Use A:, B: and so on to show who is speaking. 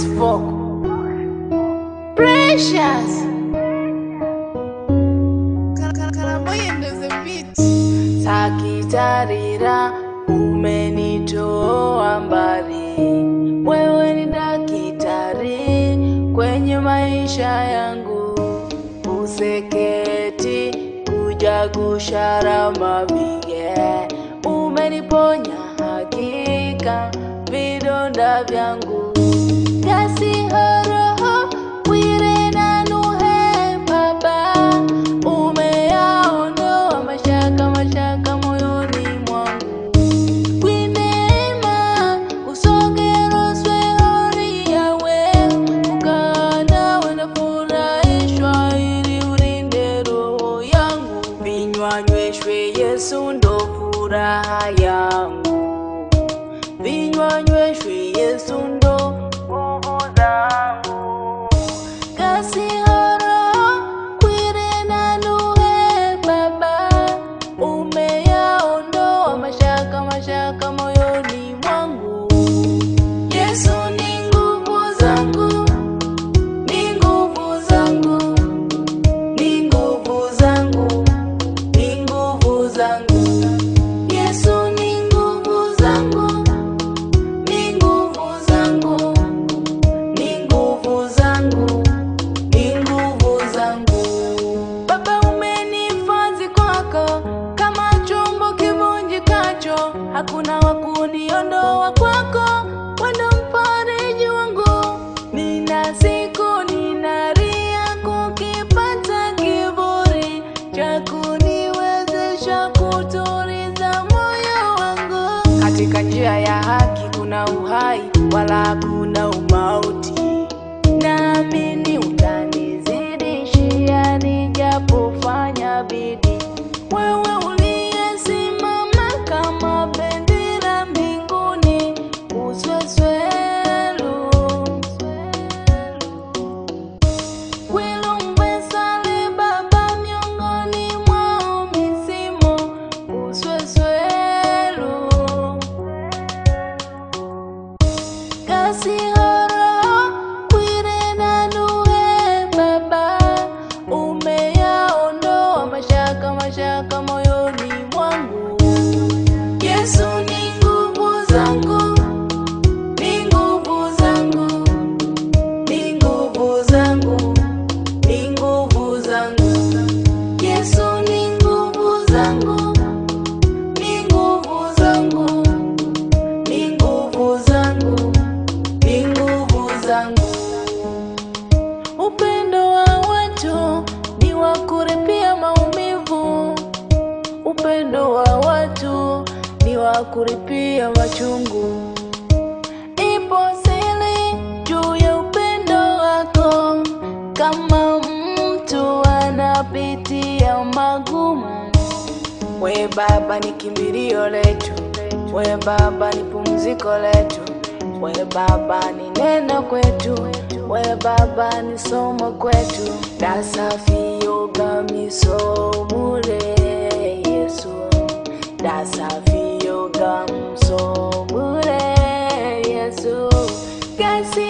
A: spoke. Precious. Sakitarira, umenitoa mbali. Wewe ni daktari kwenye maisha yangu. Useketi kuja gushara mabige. Umeniponya hakika vidonda vyangu. Kasi horoho wire na nuhe baba. Umeyaondoa mashaka moyoni mwangu. Kwinema usogero swehori yawe. Ukanawe na furahishwa ili ulinde roho yangu. Vinywanyweshwe Yesu ndo furaha yangu. Vinywanyweshwe Yesu ndo nguvu zangu. Kasi horoho kwire na nuhe baba. Umeyaondoa mashaka moyoni mwangu. Yesu ni nguvu zangu, ni nguvu zangu, ni nguvu zangu, ni nguvu zangu. Yesu ni nguvu zangu, ni nguvu zangu, ni nguvu zangu, ni nguvu zangu. Baba, umenihifadhi kwako kama chombo kivunjikacho. Hakuna wa kuniondoa kwako, wewe ndo mfariji wangu. Nina siku ninalia kukipata kiburi cha kuniwezesha kutuliza moyo wangu. Katika njia ya haki kuna uhai wala hakuna umauti. Naamini utanizidishia nijapofanya bidii. Wewe uliyesimama kama bendera mbinguni. Usweswelu kwilumbesale baba miongoni mwa misimu. Usweswelu kasi horoho kwire na nuhe baba. Umeyaondoa mashaka moyoni mwangu. Yesu ni nguvu zangu, ni nguvu zangu, ni nguvu zangu, ni nguvu zangu. Yesu ni nguvu zangu, ni nguvu zangu, ni nguvu zangu, ni nguvu zangu. Upendo wa watu ni wa kuripia maumivu. Upendo wa watu ni wa kuripia machungu. Ipo siri juu ya upendo wako. Kama mtu anapitia magumu, we Baba ni kimbilio letu. We Baba ni pumziko letu. We Baba ni neno kwetu. We Baba ni somo kwetu. Dasafi yoga misomule Yesu. Dasafi yoga msomule Yesu. Kasi